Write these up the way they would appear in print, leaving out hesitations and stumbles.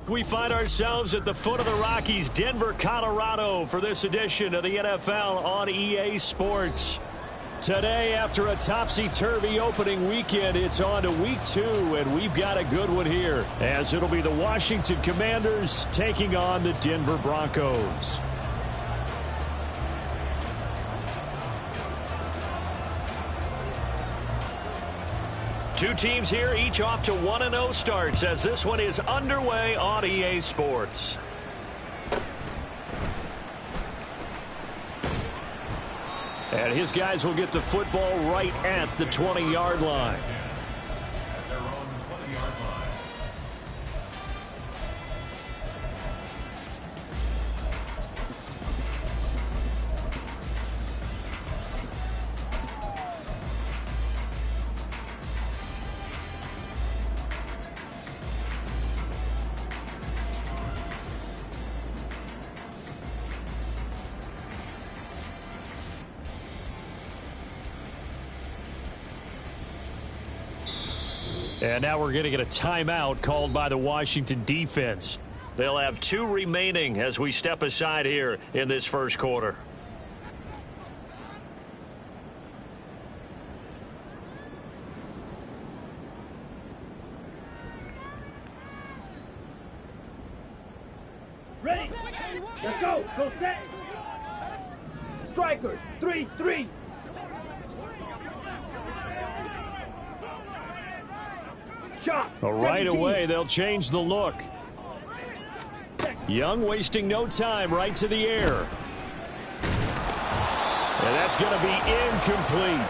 We find ourselves at the foot of the Rockies, Denver, Colorado, for this edition of the NFL on EA Sports. Today, after a topsy-turvy opening weekend, it's on to week 2, and we've got a good one here, as it'll be the Washington Commanders taking on the Denver Broncos. Two teams here, each off to 1-0 starts as this one is underway on EA Sports. And his guys will get the football right at the 20-yard line. At their own 20-yard line. And now we're going to get a timeout called by the Washington defense. They'll have 2 remaining as we step aside here in this first quarter. Ready? Let's go. Go set. Strikers. 3-3. Right away, they'll change the look. Young wasting no time, right to the air. And that's going to be incomplete.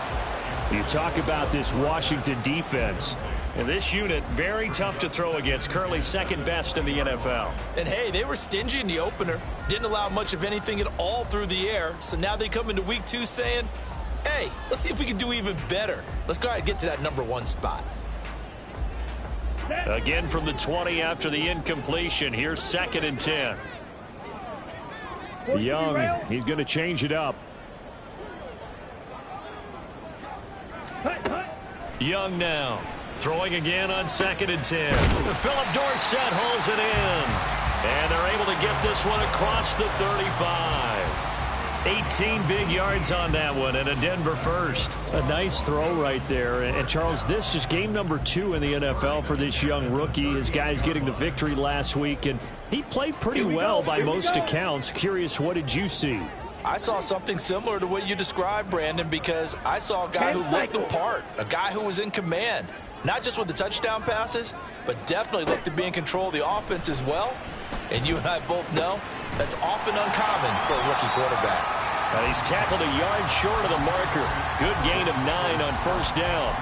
You talk about this Washington defense. And this unit, very tough to throw against, currently second best in the NFL. And hey, they were stingy in the opener. Didn't allow much of anything at all through the air. So now they come into week 2 saying, hey, let's see if we can do even better. Let's go ahead and get to that #1 spot. Again from the 20 after the incompletion. Here's 2nd and 10. Young, he's going to change it up. Young now. Throwing again on 2nd and 10. Philip Dorsett holds it in. And they're able to get this one across the 35. 18 big yards on that one, and a Denver first. A nice throw right there. And Charles, this is game number 2 in the NFL for this young rookie. His guys getting the victory last week, and he played pretty well by most accounts. Curious, what did you see? I saw something similar to what you described, Brandon, because I saw a guy who looked the part, a guy who was in command, not just with the touchdown passes, but definitely looked to be in control of the offense as well. And you and I both know that's often uncommon for a rookie quarterback. And he's tackled a yard short of the marker. Good gain of 9 on first down.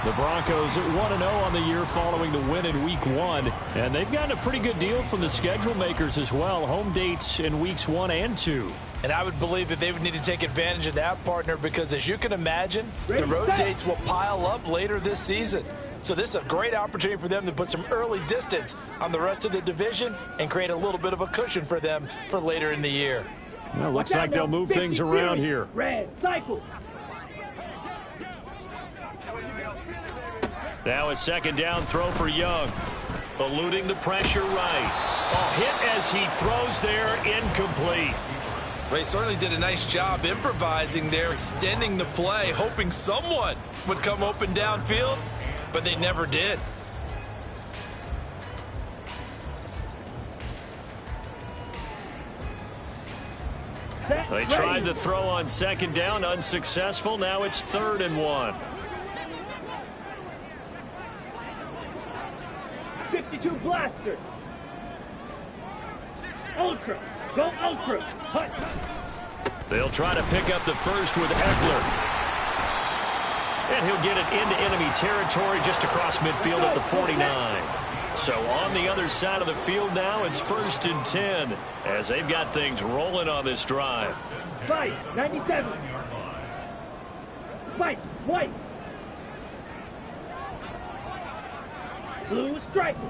The Broncos at 1-0 on the year following the win in week 1. And they've gotten a pretty good deal from the schedule makers as well. Home dates in weeks 1 and 2. And I would believe that they would need to take advantage of that, partner, because as you can imagine, the road dates will pile up later this season. So this is a great opportunity for them to put some early distance on the rest of the division and create a little bit of a cushion for them for later in the year. Well, looks like they'll move things around here. Red cycle. Now a 2nd down throw for Young. Eluding the pressure right. A hit as he throws there, incomplete. Well, he certainly did a nice job improvising there, extending the play, hoping someone would come open downfield, but they never did. They tried the throw on 2nd down, unsuccessful. Now it's 3rd and 1. 52 blaster. Ultra. Go ultra. Hut. They'll try to pick up the first with Eckler. And he'll get it into enemy territory just across midfield at the 49. So on the other side of the field now, it's 1st and 10 as they've got things rolling on this drive. Fight, 97. Fight, white. Blue striker.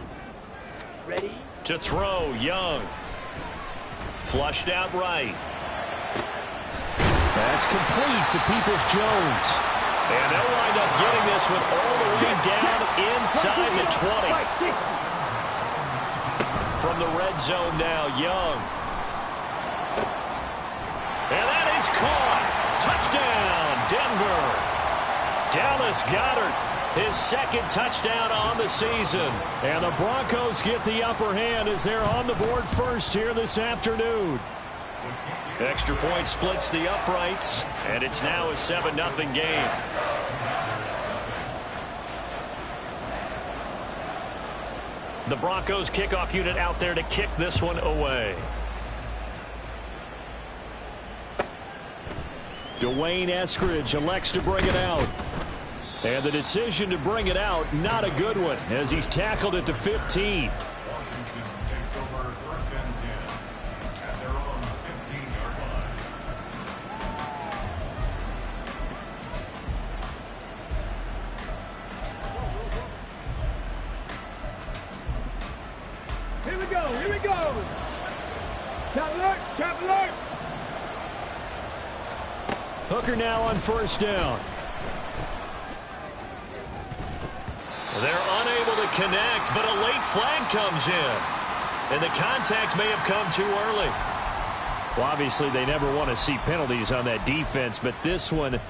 Ready? To throw, Young. Flushed out right. That's complete to Peoples-Jones. And they'll wind up getting this one all the way down inside the 20. From the red zone now, Young. And that is caught. Touchdown, Denver. Dallas Goedert, his 2nd touchdown on the season. And the Broncos get the upper hand as they're on the board first here this afternoon. Extra point splits the uprights, and it's now a 7-0 game. The Broncos kickoff unit out there to kick this one away. Dwayne Eskridge elects to bring it out. And the decision to bring it out, not a good one, as he's tackled at the 15. Washington takes over 1st and 10 at their own 15-yard line. Here we go, here we go. Trap alert, trap alert. Hooker now on 1st down. They're unable to connect, but a late flag comes in. And the contact may have come too early. Well, obviously, they never want to see penalties on that defense, but this one, a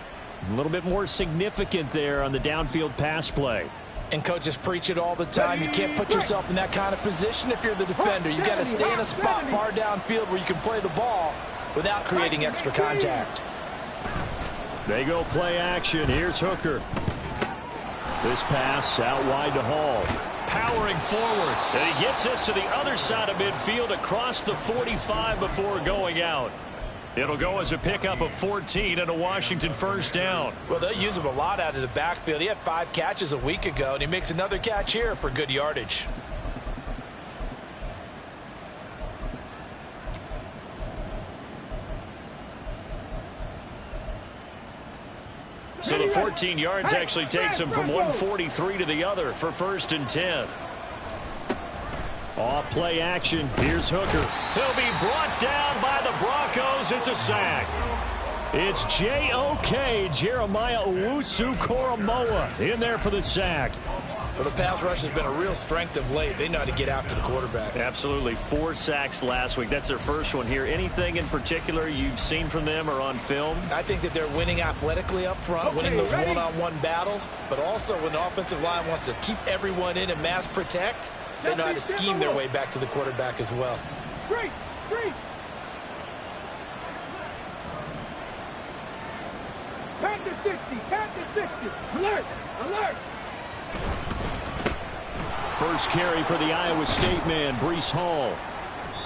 little bit more significant there on the downfield pass play. And coaches preach it all the time. You can't put yourself in that kind of position if you're the defender. You got to stay in a spot far downfield where you can play the ball without creating extra contact. They go play action. Here's Hooker. This pass out wide to Hall. Powering forward. And he gets us to the other side of midfield across the 45 before going out. It'll go as a pickup of 14 and a Washington 1st down. Well, they'll use him a lot out of the backfield. He had 5 catches a week ago, and he makes another catch here for good yardage. So the 14 yards actually takes him from 143 to the other for 1st and 10. Off play action. Here's Hooker. He'll be brought down by the Broncos. It's a sack. It's J.O.K. Jeremiah Owusu-Koramoah in there for the sack. Well, the pass rush has been a real strength of late. They know how to get after the quarterback. Absolutely. 4 sacks last week. That's their first one here. Anything in particular you've seen from them or on film? I think that they're winning athletically up front, winning those one-on-one battles, but also when the offensive line wants to keep everyone in and mass protect, they know how to scheme their way back to the quarterback as well. Great. Panther 60, Panther 60. Alert, alert. First carry for the Iowa State man, Breece Hall.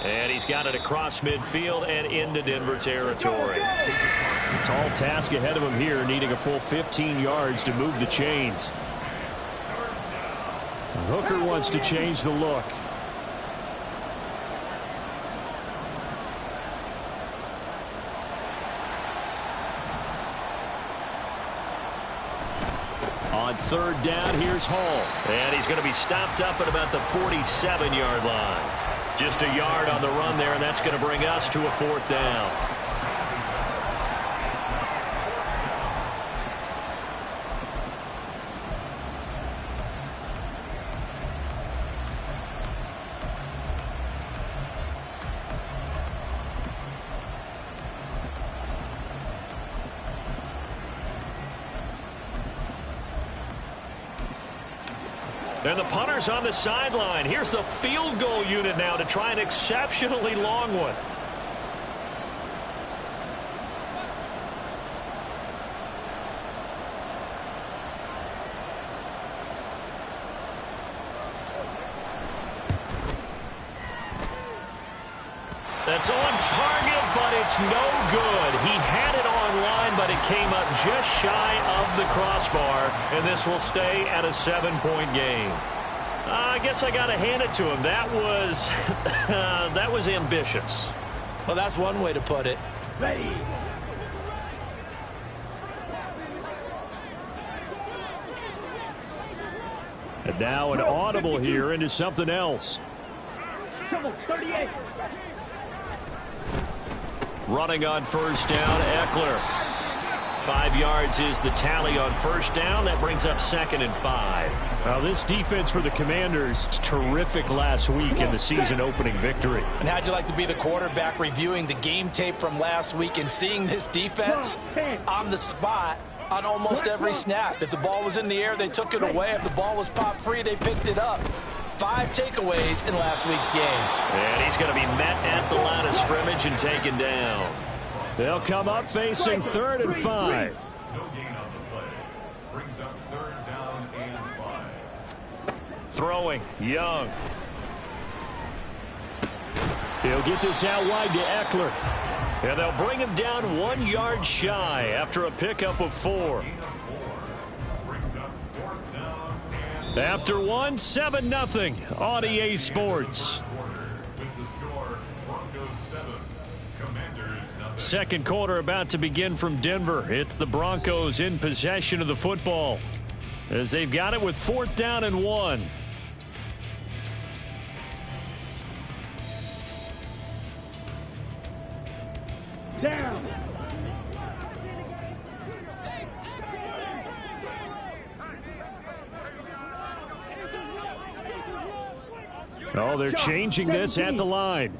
And he's got it across midfield and into Denver territory. A tall task ahead of him here, needing a full 15 yards to move the chains. Hooker wants to change the look. On 3rd down, here's Hall. And he's going to be stopped up at about the 47-yard line. Just a yard on the run there, and that's going to bring us to a 4th down. And the punter's on the sideline. Here's the field goal unit now to try an exceptionally long one. That's on target, but it's no good. He had it online, but it came up just shy of the crossbar, and this will stay at a 7-point game. I guess I got to hand it to him. That was, that was ambitious. Well, that's one way to put it. Ready. And now an audible here into something else. Come on, 38. Running on first down, Eckler. 5 yards is the tally on first down. That brings up 2nd and 5. Well, this defense for the Commanders, terrific last week in the season opening victory. And how'd you like to be the quarterback reviewing the game tape from last week and seeing this defense on the spot on almost every snap? If the ball was in the air, they took it away. If the ball was popped free, they picked it up. 5 takeaways in last week's game. And he's going to be met at the line of scrimmage and taken down. They'll come up facing 3rd and 5. No gain on the play. Brings up 3rd down and 5. Throwing, Young. He'll get this out wide to Eckler. And they'll bring him down 1 yard shy after a pickup of 4. Brings up 4th down and After 1, 7-0 on EA Sports. with the score, Broncos 7, Commanders 0. Second quarter about to begin from Denver. It's the Broncos in possession of the football as they've got it with 4th down and 1. Down. Oh, they're changing this at the line.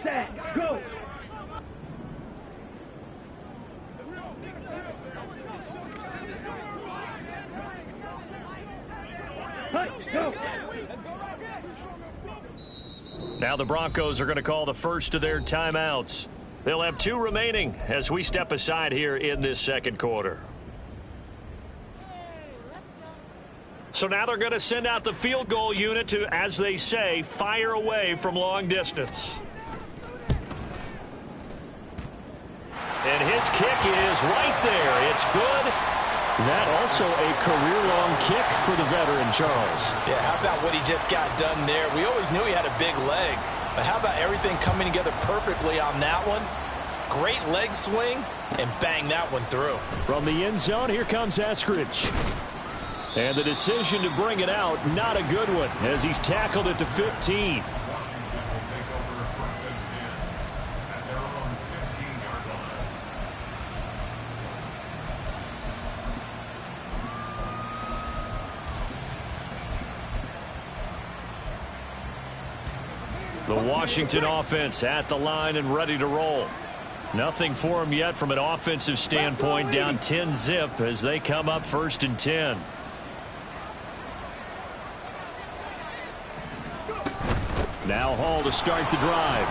Set. Go. Hey, go. Now the Broncos are going to call the first of their timeouts. They'll have 2 remaining as we step aside here in this second quarter. So now they're going to send out the field goal unit to, as they say, fire away from long distance. And his kick is right there. It's good. That also a career-long kick for the veteran, Charles. Yeah, how about what he just got done there? We always knew he had a big leg, but how about everything coming together perfectly on that one? Great leg swing, and bang that one through. From the end zone, here comes Eskridge. And the decision to bring it out, not a good one, as he's tackled it to 15. Washington will take over 1st and 10 at their own 15-yard line. The Washington offense at the line and ready to roll. Nothing for them yet from an offensive standpoint, down 10-zip as they come up 1st and 10. Now Hall to start the drive.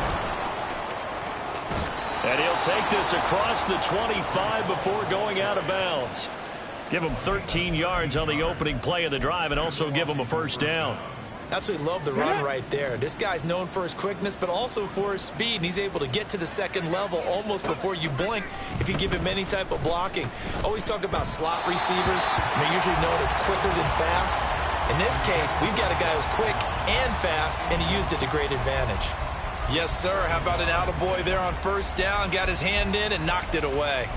And he'll take this across the 25 before going out of bounds. Give him 13 yards on the opening play of the drive and also give him a first down. Absolutely love the run right there. This guy's known for his quickness, but also for his speed, and he's able to get to the second level almost before you blink if you give him any type of blocking. Always talk about slot receivers, and they're usually known as quicker than fast. In this case, we've got a guy who's quick and fast, and he used it to great advantage. Yes, sir. How about an attaboy there on first down? Got his hand in and knocked it away.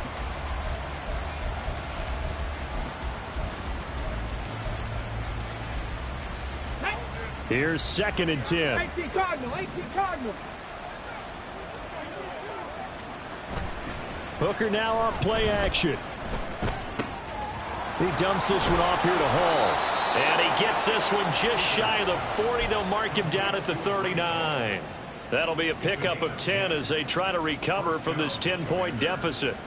Here's 2nd and 10. 18 Cardinal, 18 Cardinal. Hooker now off play action. He dumps this one off here to Hall. And he gets this one just shy of the 40. They'll mark him down at the 39. That'll be a pickup of 10 as they try to recover from this 10-point deficit.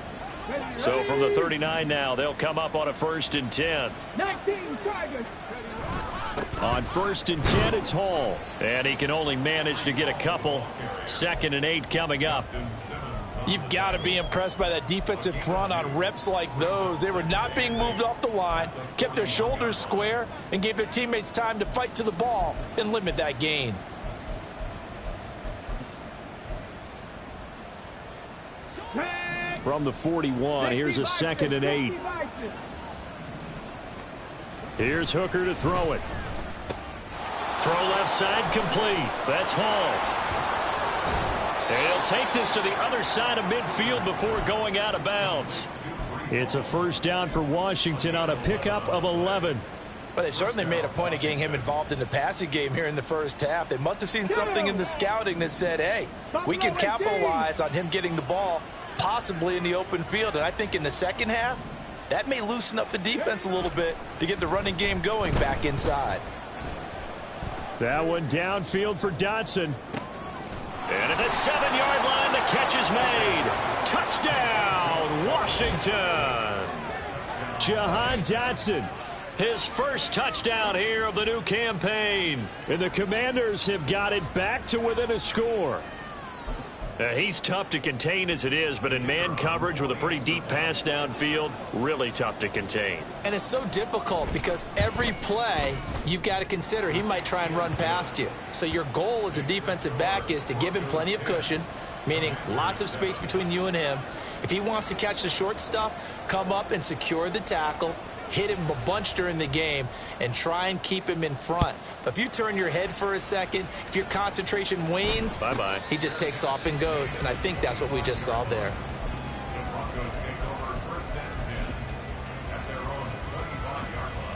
So from the 39 now, they'll come up on a 1st and 10. 19 Tigers. On 1st and 10, it's Hall. And he can only manage to get a couple. 2nd and 8 coming up. You've got to be impressed by that defensive front on reps like those. They were not being moved off the line, kept their shoulders square, and gave their teammates time to fight to the ball and limit that gain. from the 41. Here's a 2nd and 8. Here's Hooker to throw it. Throw left side complete. That's Hall. And he'll take this to the other side of midfield before going out of bounds. It's a first down for Washington on a pickup of 11. Well, they've certainly made a point of getting him involved in the passing game here in the first half. They must have seen something in the scouting that said, hey, we can capitalize on him getting the ball possibly in the open field. And I think in the second half, that may loosen up the defense a little bit to get the running game going back inside. That one downfield for Dotson. And at the 7-yard line, the catch is made. Touchdown, Washington. Jahan Dotson. His first touchdown here of the new campaign. And the Commanders have got it back to within a score. He's tough to contain as it is, but in man coverage with a pretty deep pass downfield, really tough to contain. And it's so difficult because every play you've got to consider he might try and run past you. So your goal as a defensive back is to give him plenty of cushion, meaning lots of space between you and him. If he wants to catch the short stuff, come up and secure the tackle, hit him a bunch during the game, and try and keep him in front. But if you turn your head for a second, if your concentration wanes, bye-bye. He just takes off and goes. And I think that's what we just saw there. The Broncos take over 1st and 10 at their own 35-yard line.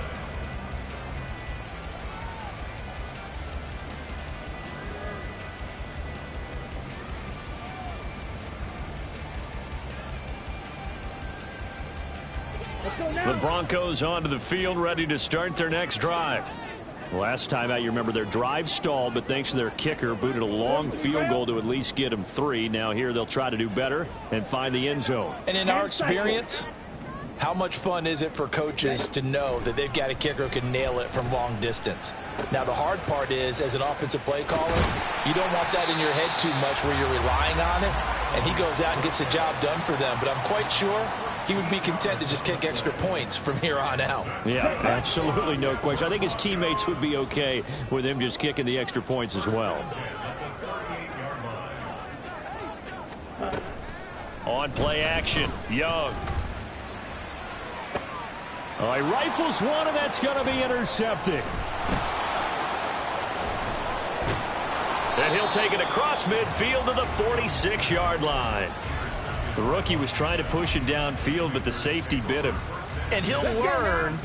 The Broncos onto the field, ready to start their next drive. Last time out, you remember their drive stalled, but thanks to their kicker, booted a long field goal to at least get them 3. Now here they'll try to do better and find the end zone. And in our experience, how much fun is it for coaches to know that they've got a kicker who can nail it from long distance? Now, the hard part is, as an offensive play caller, you don't want that in your head too much where you're relying on it, and he goes out and gets the job done for them. But I'm quite sure he would be content to just kick extra points from here on out. Yeah, absolutely no question. I think his teammates would be okay with him just kicking the extra points as well. On play action, Young. Oh, he rifles one, and that's going to be intercepted. And he'll take it across midfield to the 46-yard line. The rookie was trying to push it downfield, but the safety bit him. And he'll learn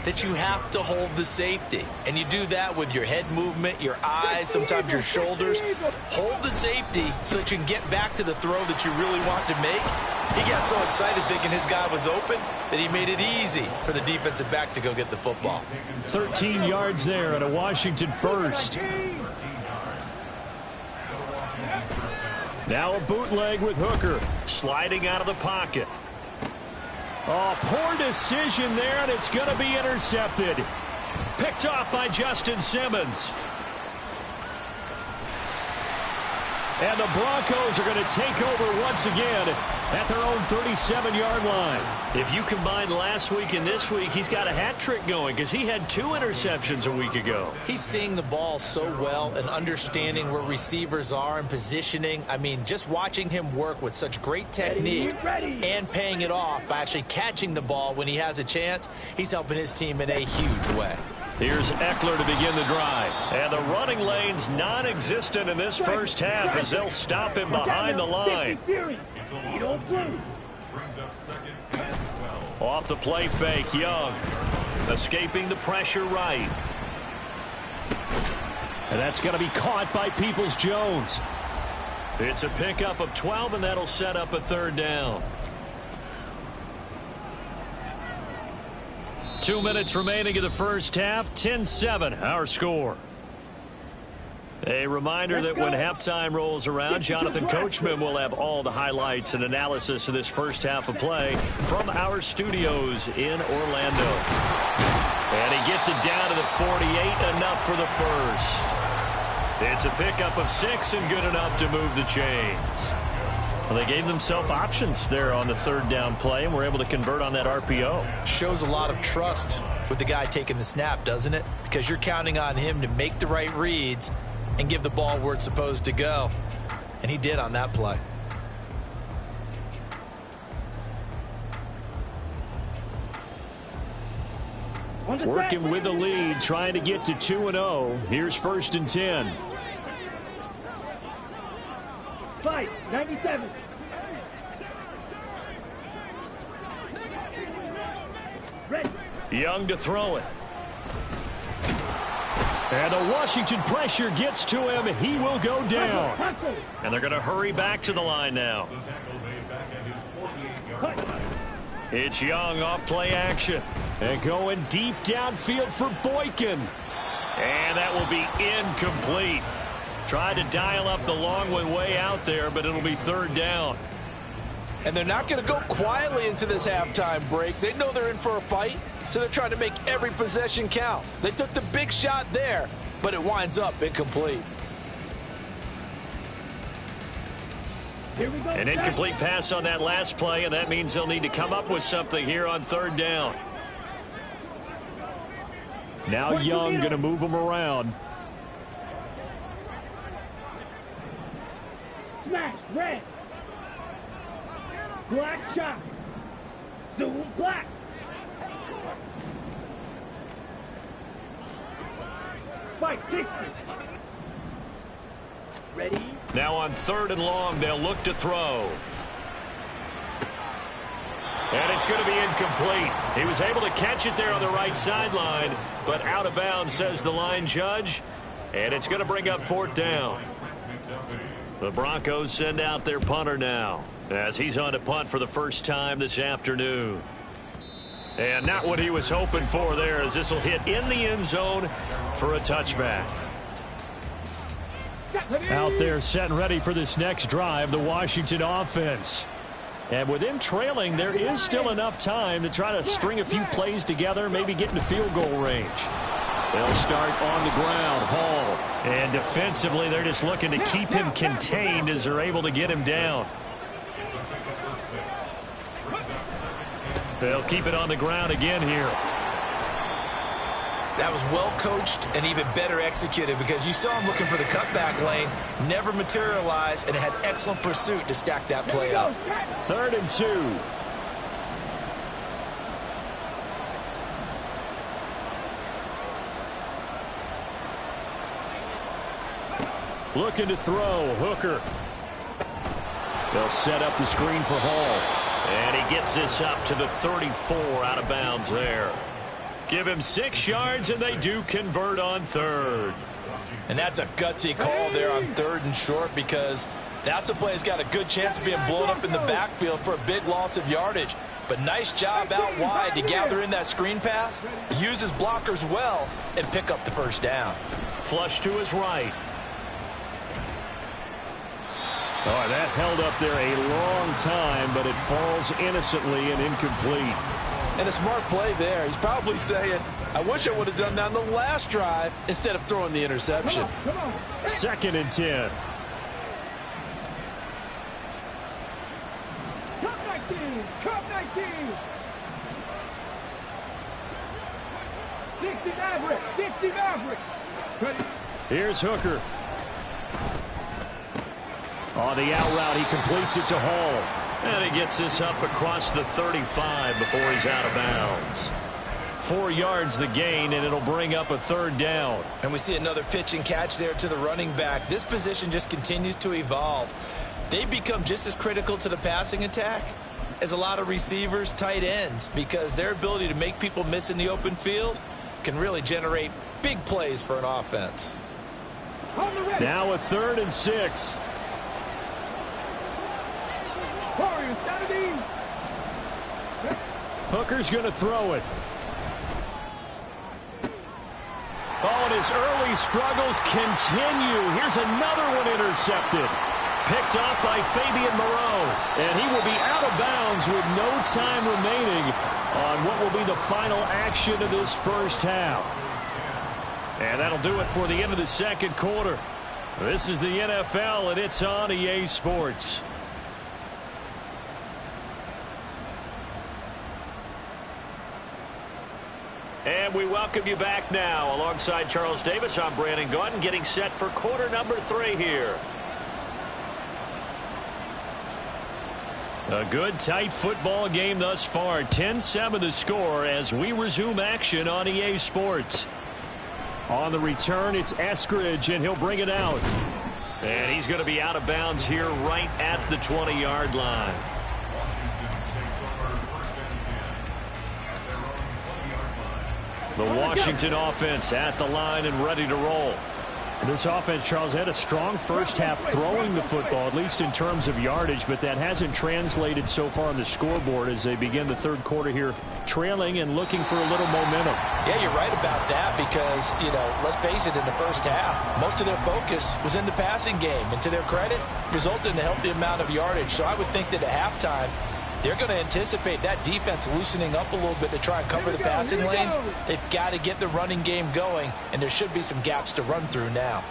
that you have to hold the safety. And you do that with your head movement, your eyes, sometimes your shoulders. Hold the safety so that you can get back to the throw that you really want to make. He got so excited thinking his guy was open that he made it easy for the defensive back to go get the football. 13 yards there and a Washington first. Now a bootleg with Hooker. Sliding out of the pocket. Oh, poor decision there, and it's going to be intercepted. Picked off by Justin Simmons. And the Broncos are going to take over once again at their own 37-yard line. If you combine last week and this week, he's got a hat trick going because he had 2 interceptions a week ago. He's seeing the ball so well and understanding where receivers are and positioning. I mean, just watching him work with such great technique and paying it off by actually catching the ball when he has a chance, he's helping his team in a huge way. Here's Eckler to begin the drive. And the running lane's non-existent in this first half as they'll stop him behind the line. Off the play fake, Young. Escaping the pressure right. And that's going to be caught by Peoples-Jones. It's a pickup of 12, and that'll set up a 3rd down. 2 minutes remaining in the first half. 10-7, our score. A reminder that when halftime rolls around, Jonathan Coachman will have all the highlights and analysis of this first half of play from our studios in Orlando. And he gets it down to the 48, enough for the first. It's a pickup of 6 and good enough to move the chains. Well, they gave themselves options there on the 3rd down play and were able to convert on that RPO. Shows a lot of trust with the guy taking the snap, doesn't it? Because you're counting on him to make the right reads and give the ball where it's supposed to go. And he did on that play. Working with the lead, trying to get to 2-0. Here's 1st and 10. Fight, 97. Ready. Young to throw it. And the Washington pressure gets to him. He will go down. And they're going to hurry back to the line now. The tackle made back at his 48-yard line. It's Young off play action. And going deep downfield for Boykin. And that will be incomplete. Tried to dial up the long one way out there, but it'll be 3rd down. And they're not going to go quietly into this halftime break. They know they're in for a fight, so they're trying to make every possession count. They took the big shot there, but it winds up incomplete. Here we go. An incomplete pass on that last play, and that means they'll need to come up with something here on 3rd down. Now Young going to move him around. Smash, red. Black shot. Zoom, black. Fight, 60. Ready. Now on 3rd and long, they'll look to throw. And it's going to be incomplete. He was able to catch it there on the right sideline, but out of bounds, says the line judge. And it's going to bring up 4th down. The Broncos send out their punter now, as he's on to punt for the first time this afternoon. And not what he was hoping for there, as this will hit in the end zone for a touchback. Out there set and ready for this next drive, the Washington offense. And with them trailing, there is still enough time to try to string a few plays together, maybe get into field goal range. They'll start on the ground. Hall. And defensively, they're just looking to keep him contained as they're able to get him down. They'll keep it on the ground again here. That was well coached and even better executed, because you saw him looking for the cutback lane, never materialized, and had excellent pursuit to stack that play up. 3rd and 2. Looking to throw. Hooker. They'll set up the screen for Hall. And he gets this up to the 34, out of bounds there. Give him 6 yards, and they do convert on 3rd. And that's a gutsy call there on 3rd and short, because that's a play that's got a good chance of being blown up in the backfield for a big loss of yardage. But nice job out wide to gather in that screen pass, use his blockers well, and pick up the 1st down. Flush to his right. Oh, that held up there a long time, but it falls innocently and incomplete. And a smart play there. He's probably saying, I wish I would have done that on the last drive instead of throwing the interception. Come on. 2nd and 10. Cup 19. Cup 19. 60 Maverick. 60 Maverick. Ready. Here's Hooker. On the out route, he completes it to Hall. And he gets this up across the 35 before he's out of bounds. 4 yards the gain, and it'll bring up a 3rd down. And we see another pitch and catch there to the running back. This position just continues to evolve. They've become just as critical to the passing attack as a lot of receivers, tight ends, because their ability to make people miss in the open field can really generate big plays for an offense. Now a 3rd and 6. Hooker's going to throw it. Oh, and his early struggles continue. Here's another one intercepted. Picked off by Fabian Moreau. And he will be out of bounds with no time remaining on what will be the final action of this 1st half. And that'll do it for the end of the 2nd quarter. This is the NFL, and it's on EA Sports. And we welcome you back now. Alongside Charles Davis, I'm Brandon Gaudin, getting set for quarter number 3 here. A good, tight football game thus far. 10-7 the score as we resume action on EA Sports. On the return, it's Eskridge, and he'll bring it out. And he's going to be out of bounds here right at the 20-yard line. The Washington offense at the line and ready to roll. This offense, Charles, had a strong first half throwing the football, at least in terms of yardage, but that hasn't translated so far on the scoreboard as they begin the third quarter here, trailing and looking for a little momentum. Yeah, you're right about that because, let's face it, in the first half, most of their focus was in the passing game. And to their credit, resulted in a healthy amount of yardage. So I would think that at halftime, they're going to anticipate that defense loosening up a little bit to try and cover the passing lanes. They've got to get the running game going, and there should be some gaps to run through now.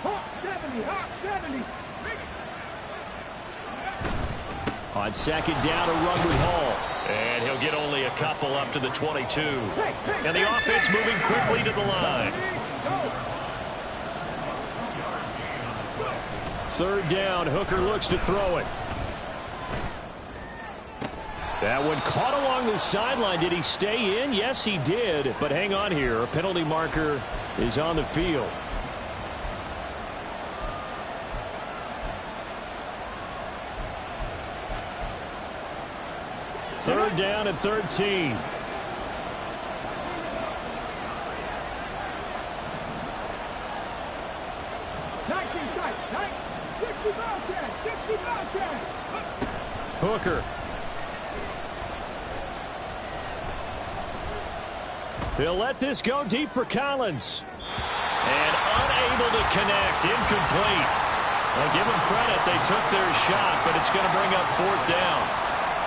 On second down, a run with Hall. And he'll get only a couple up to the 22. And the offense moving quickly to the line. Third down, Hooker looks to throw it. That one caught along the sideline. Did he stay in? Yes, he did. But hang on here. A penalty marker is on the field. Third down and 13. Hooker. He'll let this go deep for Collins. And unable to connect. Incomplete. Well, give them credit. They took their shot, but it's going to bring up fourth down.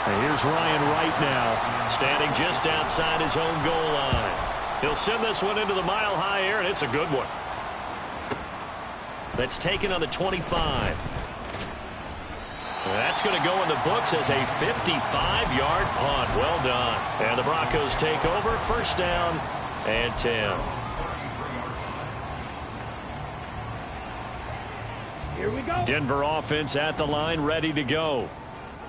And here's Ryan Wright now, standing just outside his own goal line. He'll send this one into the mile-high air, and it's a good one. That's taken on the 25. That's going to go in the books as a 55-yard punt. Well done. And the Broncos take over. First down and 10. Here we go. Denver offense at the line, ready to go.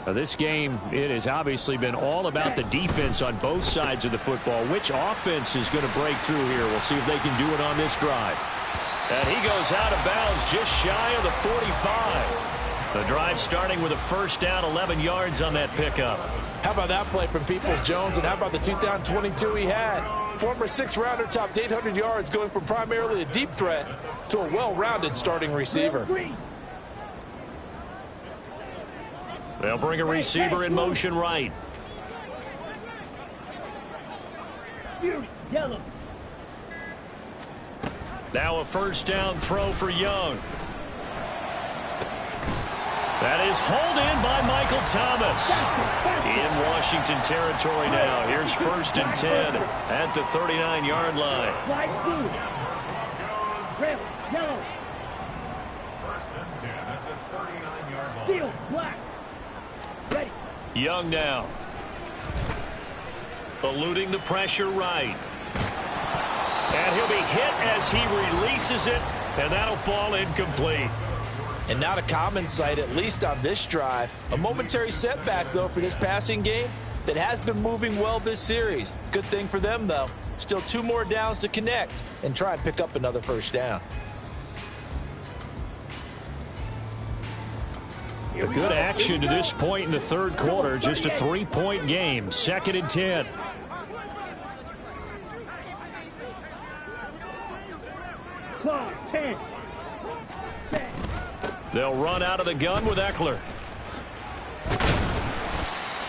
Now this game, it has obviously been all about the defense on both sides of the football. Which offense is going to break through here? We'll see if they can do it on this drive. And he goes out of bounds just shy of the 45. The drive starting with a first down, 11 yards on that pickup. How about that play from Peoples-Jones, and how about the 2022 he had? Former sixth-rounder topped 800 yards, going from primarily a deep threat to a well-rounded starting receiver. They'll bring a receiver in motion right. Now a first down throw for Young. That is hauled in by Michael Thomas. In Washington territory now. Here's first and 10 at the 39-yard line. First and 10 at the 39-yard line. Young now. Eluding the pressure right. And he'll be hit as he releases it, and that'll fall incomplete. And not a common sight, at least on this drive. A momentary setback, though, for this passing game that has been moving well this series. Good thing for them, though. Still 2 more downs to connect and try and pick up another first down. A good action to this point in the third quarter. Just a 3-point game. Second and 10. They'll run out of the gun with Eckler.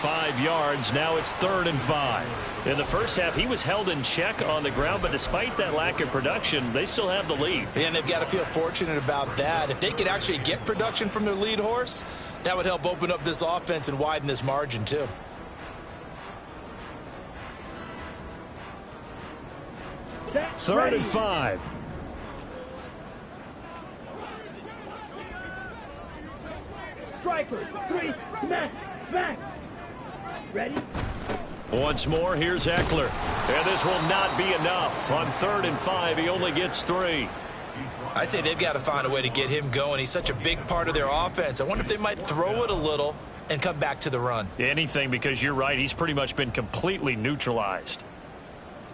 5 yards. Now it's 3rd and 5. In the first half, he was held in check on the ground, but despite that lack of production, they still have the lead. And they've got to feel fortunate about that. If they could actually get production from their lead horse, that would help open up this offense and widen this margin, too. Third and 5. Striker, 3, back. Ready? Once more, here's Eckler. And this will not be enough. On 3rd and 5, he only gets 3. I'd say they've got to find a way to get him going. He's such a big part of their offense. I wonder if they might throw it a little and come back to the run. Anything, because you're right. He's pretty much been completely neutralized.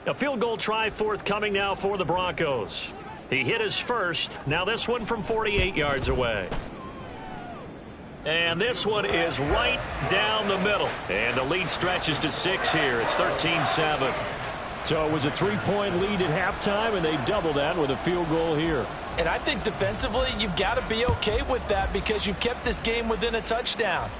A field goal try forthcoming now for the Broncos. He hit his first. Now this one from 48 yards away. And this one is right down the middle. And the lead stretches to 6 here. It's 13-7. So it was a 3-point lead at halftime, and they doubled that with a field goal here. And I think defensively, you've got to be okay with that because you've kept this game within a touchdown.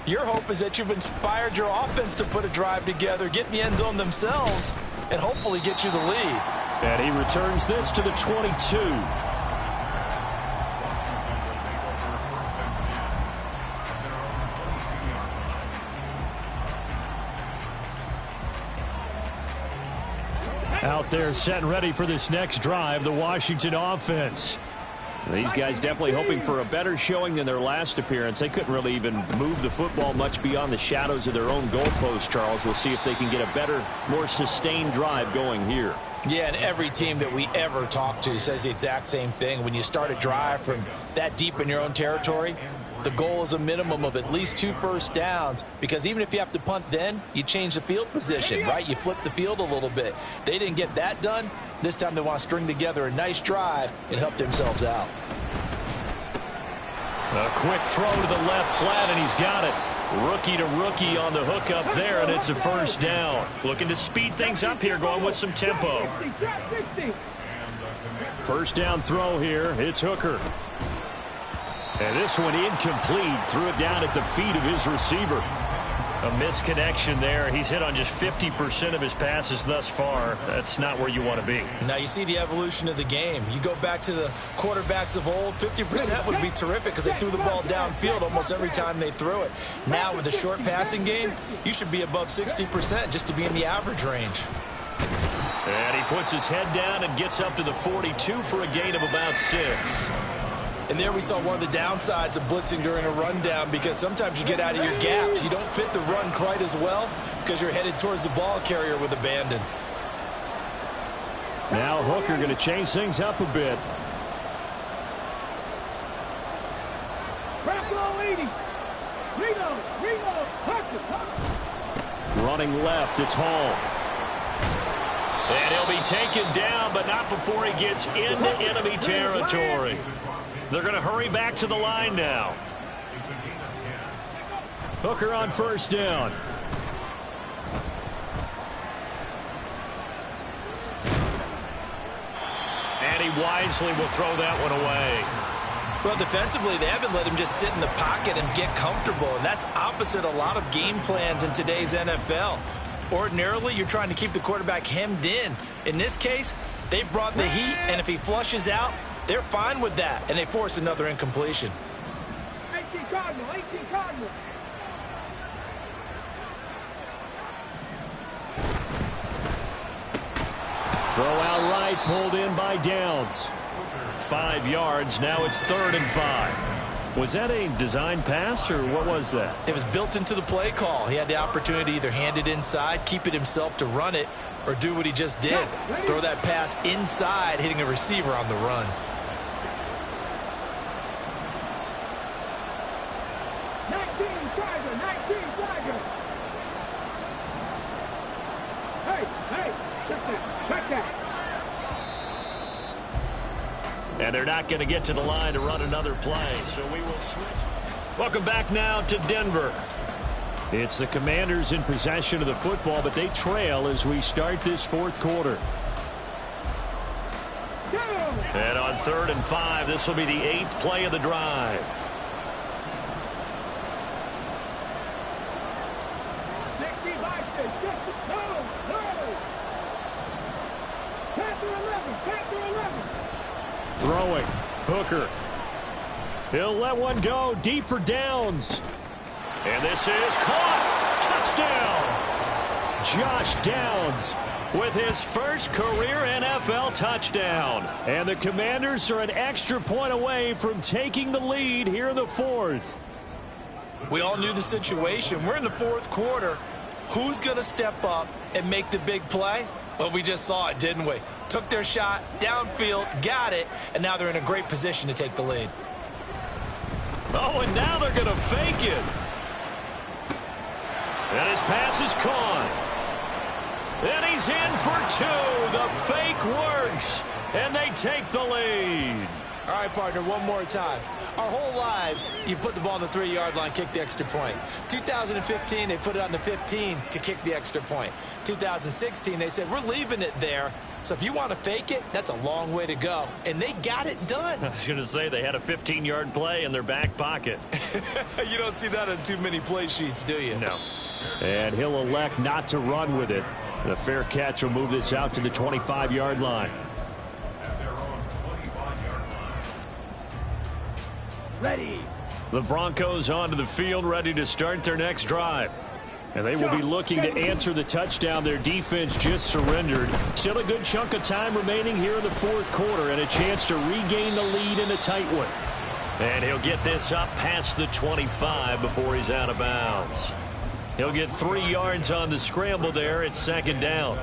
Your hope is that you've inspired your offense to put a drive together, get in the end zone themselves, and hopefully get you the lead. And he returns this to the 22. Out there set and ready for this next drive, the Washington offense. These guys definitely hoping for a better showing than their last appearance. They couldn't really even move the football much beyond the shadows of their own goalpost, Charles. We'll see if they can get a better, more sustained drive going here. Yeah, and every team that we ever talk to says the exact same thing. When you start a drive from that deep in your own territory, the goal is a minimum of at least 2 first downs, because even if you have to punt then, you change the field position, right? You flip the field a little bit. They didn't get that done. This time they want to string together a nice drive and help themselves out. A quick throw to the left flat, and he's got it. Rookie to rookie on the hook up there, and it's a first down. Looking to speed things up here, going with some tempo. First down throw here. It's Hooker. And this one incomplete. Threw it down at the feet of his receiver. A misconnection there. He's hit on just 50% of his passes thus far. That's not where you want to be. Now you see the evolution of the game. You go back to the quarterbacks of old, 50% would be terrific because they threw the ball downfield almost every time they threw it. Now with the short passing game, you should be above 60% just to be in the average range. And he puts his head down and gets up to the 42 for a gain of about 6. And there we saw one of the downsides of blitzing during a rundown, because sometimes you get out of your gaps. You don't fit the run quite as well because you're headed towards the ball carrier with abandon. Now Hooker going to change things up a bit. Running left, it's Hall. And he'll be taken down, but not before he gets into enemy territory. They're going to hurry back to the line now. Hooker on first down. And he wisely will throw that one away. Well, defensively, they haven't let him just sit in the pocket and get comfortable, and that's opposite a lot of game plans in today's NFL. Ordinarily, you're trying to keep the quarterback hemmed in. In this case, they brought the heat, and if he flushes out, they're fine with that, and they force another incompletion. 18 Cardinal, 18 Cardinal. Throw out right, pulled in by Downs. 5 yards, now it's 3rd and 5. Was that a design pass, or what was that? It was built into the play call. He had the opportunity to either hand it inside, keep it himself to run it, or do what he just did. Throw that pass inside, hitting a receiver on the run. 19 Tiger. Hey, check that. And they're not going to get to the line to run another play, so we will switch. Welcome back now to Denver. It's the Commanders in possession of the football, but they trail as we start this 4th quarter. And on 3rd and 5, this will be the 8th play of the drive. Throwing. Hooker. He'll let one go deep for Downs. And this is caught. Touchdown. Josh Downs with his first career NFL touchdown. And the Commanders are an extra point away from taking the lead here in the 4th. We all knew the situation. We're in the 4th quarter. Who's going to step up and make the big play? Well, we just saw it, didn't we? Took their shot, downfield, got it, and now they're in a great position to take the lead. Oh, and now they're going to fake it. And his pass is caught. And he's in for 2. The fake works. And they take the lead. All right, partner, one more time. Our whole lives, you put the ball on the 3-yard line, kick the extra point. 2015, they put it on the 15 to kick the extra point. 2016, they said, we're leaving it there. So if you want to fake it, that's a long way to go. And they got it done. I was going to say they had a 15-yard play in their back pocket. You don't see that on too many play sheets, do you? No. And he'll elect not to run with it. The fair catch will move this out to the 25-yard line. At their own 25-yard line. Ready. The Broncos onto the field, ready to start their next drive. And they will be looking to answer the touchdown their defense just surrendered. Still a good chunk of time remaining here in the fourth quarter and a chance to regain the lead in a tight one. And he'll get this up past the 25 before he's out of bounds. He'll get 3 yards on the scramble there. It's second down.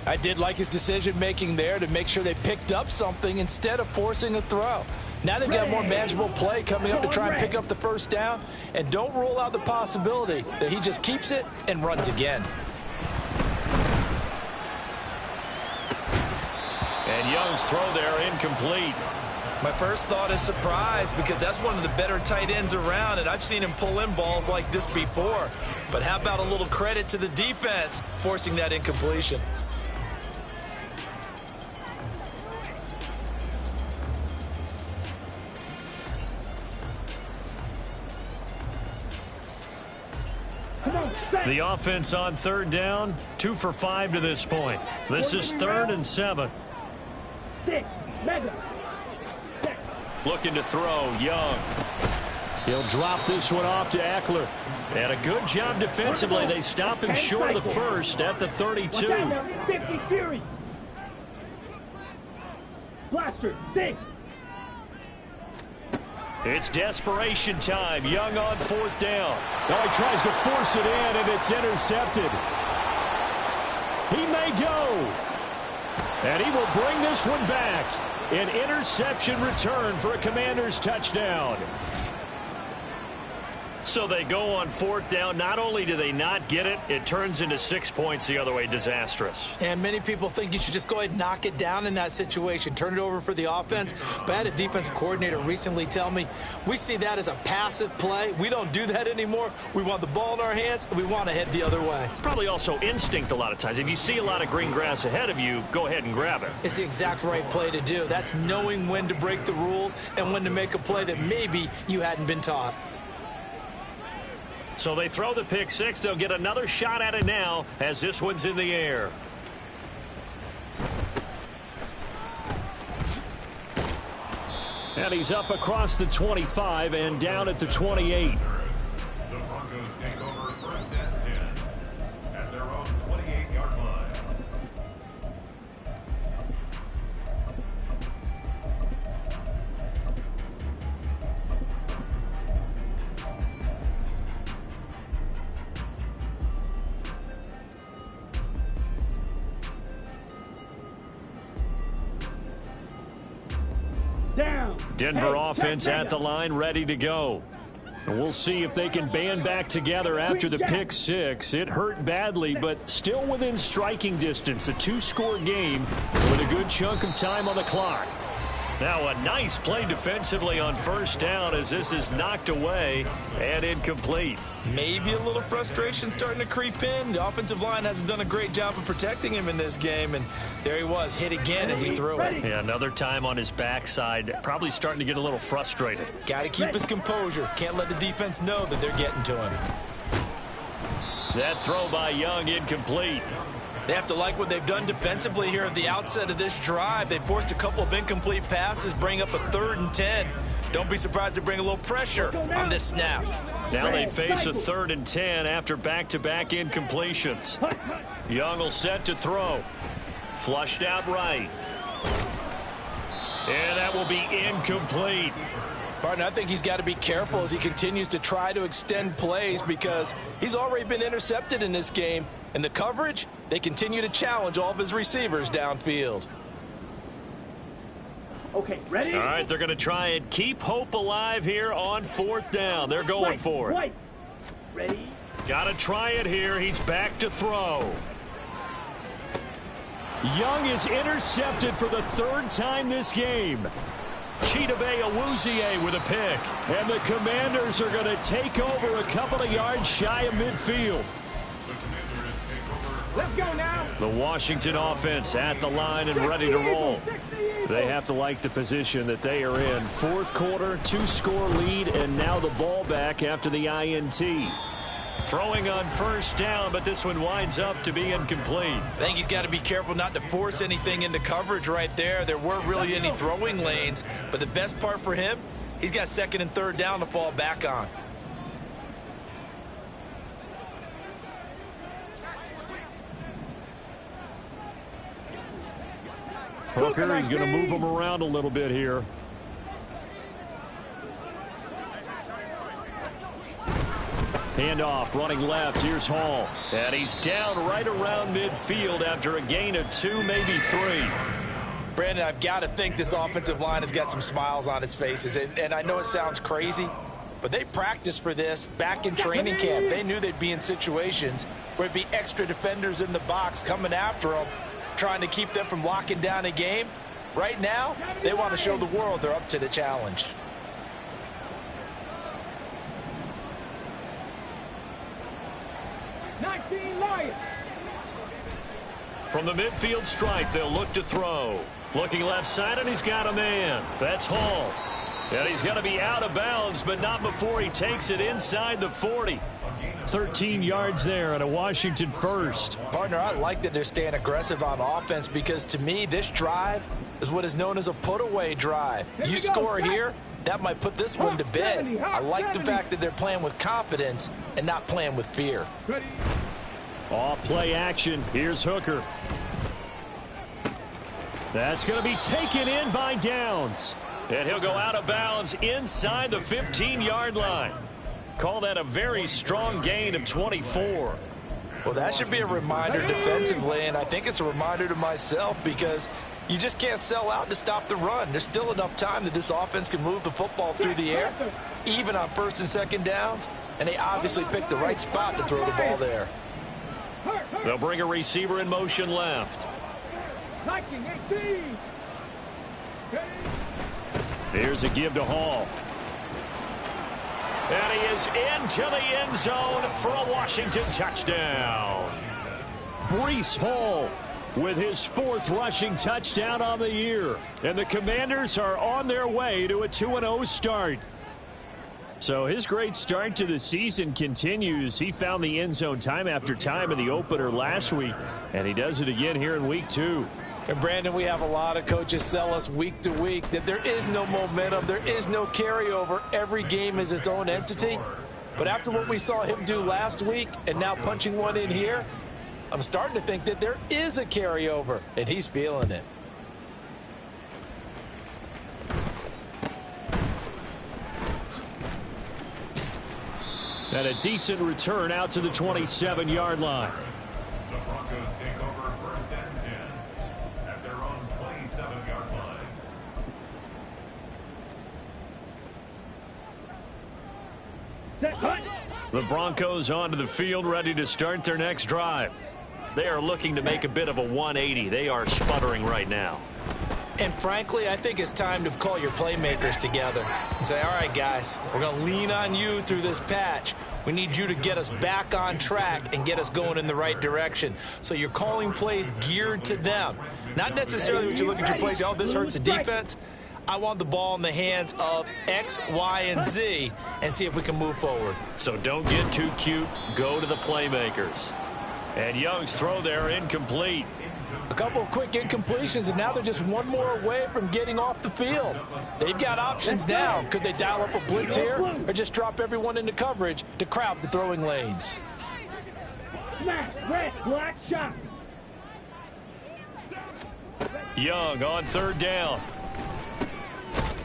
I did like his decision-making there to make sure they picked up something instead of forcing a throw. Now they've got a more manageable play coming up to try and pick up the first down. And don't rule out the possibility that he just keeps it and runs again. And Young's throw there incomplete. My first thought is surprise because that's one of the better tight ends around, and I've seen him pull in balls like this before. But how about a little credit to the defense forcing that incompletion? The offense on third down, 2 for 5 to this point. This is 3rd and 7. 6. Mega. Looking to throw, Young. He'll drop this one off to Eckler. And a good job defensively. They stop him short of the first at the 32. 50 Fury. Blaster. 6. It's desperation time. Young on 4th down. Now he tries to force it in, and it's intercepted. He may go. And he will bring this one back. An interception return for a Commanders touchdown. So they go on 4th down. Not only do they not get it, it turns into 6 points the other way. Disastrous. And many people think you should just go ahead and knock it down in that situation. Turn it over for the offense. But I had a defensive coordinator recently tell me, we see that as a passive play. We don't do that anymore. We want the ball in our hands, and we want to head the other way. It's probably also instinct a lot of times. If you see a lot of green grass ahead of you, go ahead and grab it. It's the exact right play to do. That's knowing when to break the rules and when to make a play that maybe you hadn't been taught. So they throw the pick six. They'll get another shot at it now as this one's in the air. And he's up across the 25 and down at the 28. The Broncos take over 1st and 10 at their own 28-yard line. Down. Denver Hey, offense check, at the line, ready to go. And we'll see if they can band back together after the pick six. It hurt badly, but still within striking distance. A 2-score game with a good chunk of time on the clock. Now a nice play defensively on 1st down as this is knocked away and incomplete. Maybe a little frustration starting to creep in. The offensive line hasn't done a great job of protecting him in this game, and there he was, hit again as he threw it. Yeah, another time on his backside, probably starting to get a little frustrated. Got to keep his composure. Can't let the defense know that they're getting to him. That throw by Young incomplete. They have to like what they've done defensively here at the outset of this drive. They forced a couple of incomplete passes, bring up a 3rd and 10. Don't be surprised to bring a little pressure on this snap. Now they face a 3rd and 10 after back-to-back incompletions. Young will set to throw. Flushed out right. And that will be incomplete. Partner, I think he's got to be careful as he continues to try to extend plays because he's already been intercepted in this game. And the coverage, they continue to challenge all of his receivers downfield. Okay, ready? All right, they're going to try and keep hope alive here on 4th down. They're going for it. Right. Ready? Got to try it here. He's back to throw. Young is intercepted for the third time this game. Chidobe Awuzie with a pick. And the Commanders are going to take over a couple of yards shy of midfield. Let's go now. The Washington offense at the line and ready to roll. They have to like the position that they are in. Fourth quarter, 2-score lead, and now the ball back after the INT. Throwing on first down, but this one winds up to be incomplete. I think he's got to be careful not to force anything into coverage right there. There weren't really any throwing lanes, but the best part for him, he's got second and third down to fall back on. Hooker, he's going to move him around a little bit here. Handoff, running left. Here's Hall. And he's down right around midfield after a gain of 2, maybe 3. Brandon, I've got to think this offensive line has got some smiles on its faces. And I know it sounds crazy, but they practiced for this back in training camp. They knew they'd be in situations where it'd be extra defenders in the box coming after them, trying to keep them from locking down a game. Right now, they want to show the world they're up to the challenge. From the midfield stripe, they'll look to throw. Looking left side, and he's got a man. That's Hall. And he's going to be out of bounds, but not before he takes it inside the 40. 13 yards there and a Washington first. Partner, I like that they're staying aggressive on offense because, to me, this drive is what is known as a put-away drive. You score here, that might put this one to bed. I like the fact that they're playing with confidence and not playing with fear. Off play action. Here's Hooker. That's going to be taken in by Downs. And he'll go out of bounds inside the 15-yard line. Call that a very strong gain of 24. Well, that should be a reminder defensively, and I think it's a reminder to myself because you just can't sell out to stop the run. There's still enough time that this offense can move the football through the air, even on first and second downs, and they obviously picked the right spot to throw the ball there. They'll bring a receiver in motion left. Here's a give to Hall. And he is into the end zone for a Washington touchdown. Breece Hall with his 4th rushing touchdown on the year. And the Commanders are on their way to a 2-0 start. So his great start to the season continues. He found the end zone time after time in the opener last week, and he does it again here in week 2. And Brandon, we have a lot of coaches sell us week to week that there is no momentum, there is no carryover. Every game is its own entity. But after what we saw him do last week and now punching one in here, I'm starting to think that there is a carryover, and he's feeling it. And a decent return out to the 27-yard line. The Broncos take over first and 10 at their own 27-yard line. The Broncos onto the field, ready to start their next drive. They are looking to make a bit of a 180. They are sputtering right now. And frankly, I think it's time to call your playmakers together and say, all right, guys, we're going to lean on you through this patch. We need you to get us back on track and get us going in the right direction. So you're calling plays geared to them. Not necessarily when you look at your plays, oh, this hurts the defense. I want the ball in the hands of X, Y, and Z and see if we can move forward. So don't get too cute. Go to the playmakers. And Young's throw there incomplete. A couple of quick incompletions, and now they're just one more away from getting off the field. They've got options now. Could they dial up a blitz here or just drop everyone into coverage to crowd the throwing lanes? Smash, red, black, shot. Young on third down.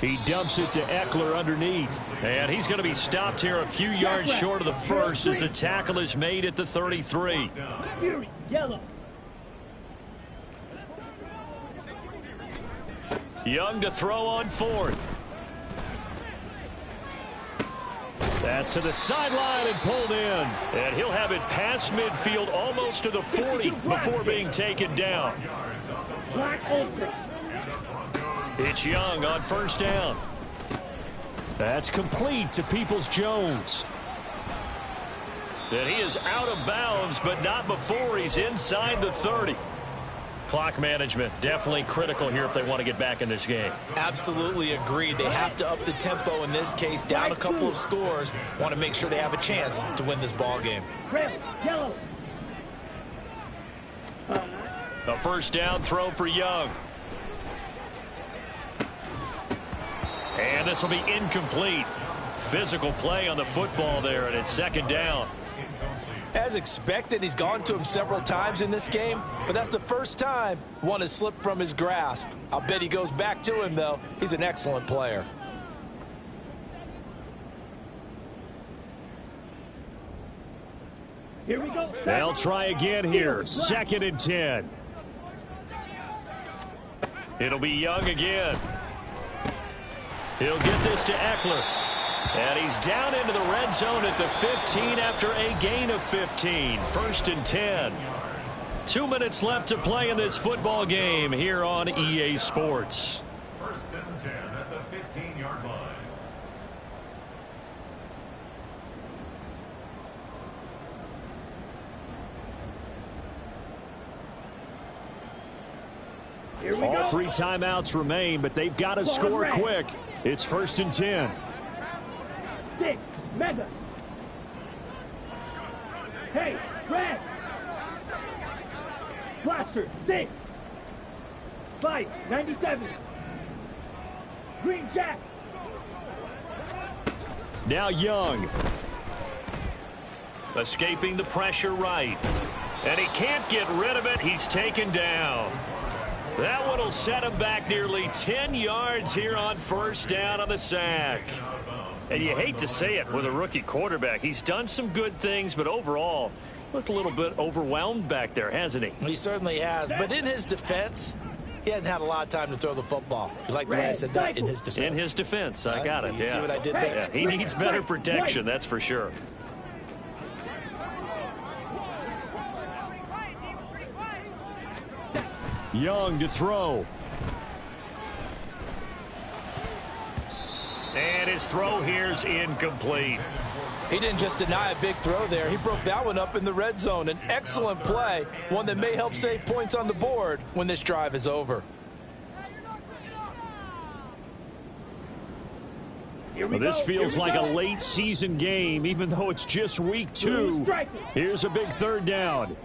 He dumps it to Eckler underneath. And he's going to be stopped here a few yards short of the first as the tackle is made at the 33. Yellow. Young to throw on fourth. That's to the sideline and pulled in. And he'll have it past midfield almost to the 40 before being taken down. It's Young on first down. That's complete to Peoples-Jones. And he is out of bounds, but not before he's inside the 30. Clock management definitely critical here if they want to get back in this game. Absolutely agreed. They have to up the tempo in this case, down a couple of scores. Want to make sure they have a chance to win this ball game. Yellow. A first down throw for Young. And this will be incomplete. Physical play on the football there, and it's second down. As expected, he's gone to him several times in this game, but that's the first time one has slipped from his grasp. I'll bet he goes back to him, though. He's an excellent player. Here we go. They'll try again here. Second and 10. It'll be Young again. He'll get this to Eckler. And he's down into the red zone at the 15 after a gain of 15. First and 10. 2 minutes left to play in this football game here on EA Sports. First and 10 at the 15-yard line. Here we All go. 3 timeouts remain, but they've got to score quick. It's first and 10. 6, Mega. Hey, Red. Blaster, 6. 5, 97. Green Jack. Now Young. Escaping the pressure right. And he can't get rid of it. He's taken down. That one will set him back nearly 10 yards here on first down on the sack. And you hate to say it with a rookie quarterback. He's done some good things, but overall, looked a little bit overwhelmed back there, hasn't he? He certainly has, but in his defense, he hasn't had a lot of time to throw the football. You like the way I said that? In his defense. In his defense, I got it. You see what I did there? Yeah, he needs better protection, that's for sure. Young to throw. And his throw here's incomplete. He didn't just deny a big throw there. He broke that one up in the red zone. An excellent play, one that may help save points on the board when this drive is over. Well, this feels like a late season game, even though it's just week 2. Here's a big third down.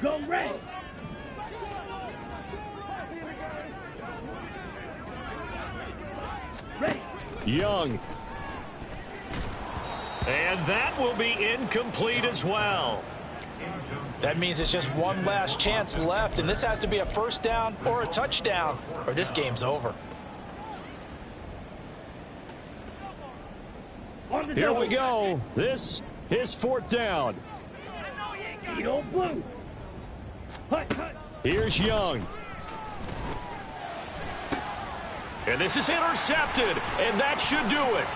Go Red. Ready. Young. And that will be incomplete as well. That means it's just one last chance left, and this has to be a first down or a touchdown, or this game's over. Here we go. This is fourth down. Blue. Hut, hut. Here's Young. And this is intercepted, and that should do it.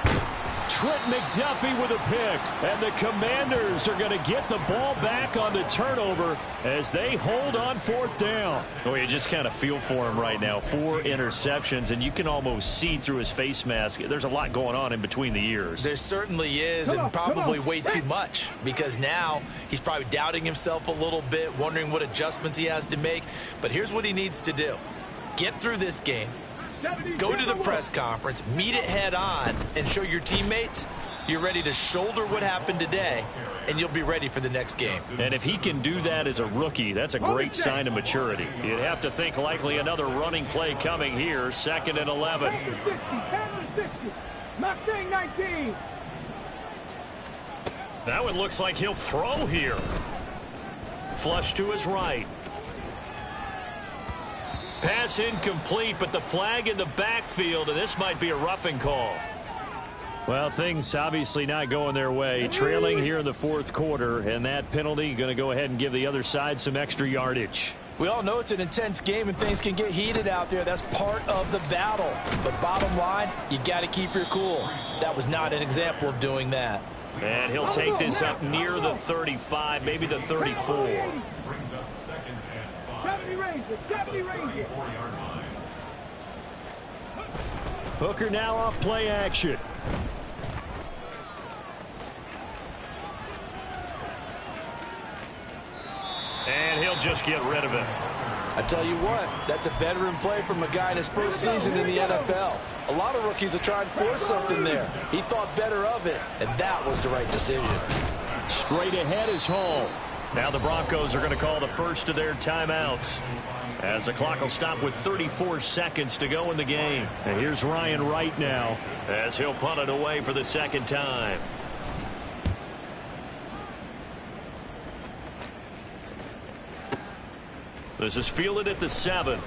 Trent McDuffie with a pick, and the Commanders are going to get the ball back on the turnover as they hold on fourth down. Oh, you just kind of feel for him right now. 4 interceptions, and you can almost see through his face mask. There's a lot going on in between the ears. There certainly is, and probably way too much, because now he's probably doubting himself a little bit, wondering what adjustments he has to make. But here's what he needs to do. Get through this game. Go to the press conference, meet it head on, and show your teammates you're ready to shoulder what happened today, and you'll be ready for the next game. And if he can do that as a rookie, that's a great sign of maturity. You'd have to think likely another running play coming here, second and 11. 19. That one looks like he'll throw here. Flush to his right. Pass incomplete, but the flag in the backfield, and this might be a roughing call. Well, things obviously not going their way. Trailing here in the fourth quarter, and that penalty going to go ahead and give the other side some extra yardage. We all know it's an intense game and things can get heated out there. That's part of the battle. But bottom line, you got to keep your cool. That was not an example of doing that. And he'll take this up near the 35, maybe the 34. Brings up 2nd and 5. 70 Rangers, 70 Rangers. 34-yard line. Hooker now off play action. And he'll just get rid of it. I tell you what, that's a veteran play from a guy in his first season in the NFL. A lot of rookies are trying to force something there. He thought better of it, and that was the right decision. Straight ahead is Hall. Now the Broncos are going to call the first of their timeouts, as the clock will stop with 34 seconds to go in the game. And here's Ryan Wright now, as he'll punt it away for the second time. This is fielded at the 7.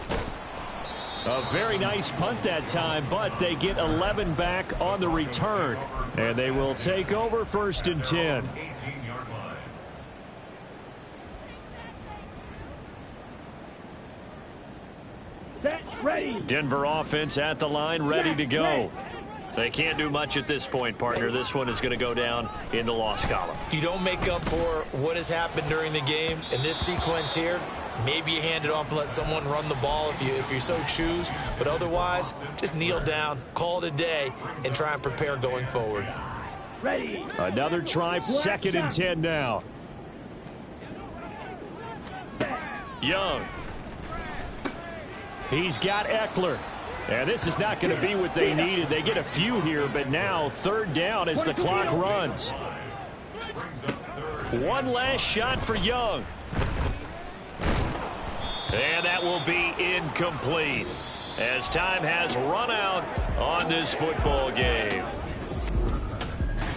a very nice punt that time, but they get 11 back on the return, and they will take over 1st and 10. 18-yard line. Set, ready. Denver offense at the line, ready to go. They can't do much at this point, partner. This one is going to go down in the loss column. You don't make up for what has happened during the game in this sequence here. Maybe you hand it off and let someone run the ball if you so choose. But otherwise, just kneel down, call it a day, and try and prepare going forward. Ready. Another try, 2nd and 10 now. Young. He's got Eckler. And this is not going to be what they needed. They get a few here, but now 3rd down as the clock runs. One last shot for Young. And that will be incomplete, as time has run out on this football game.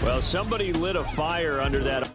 Well, somebody lit a fire under that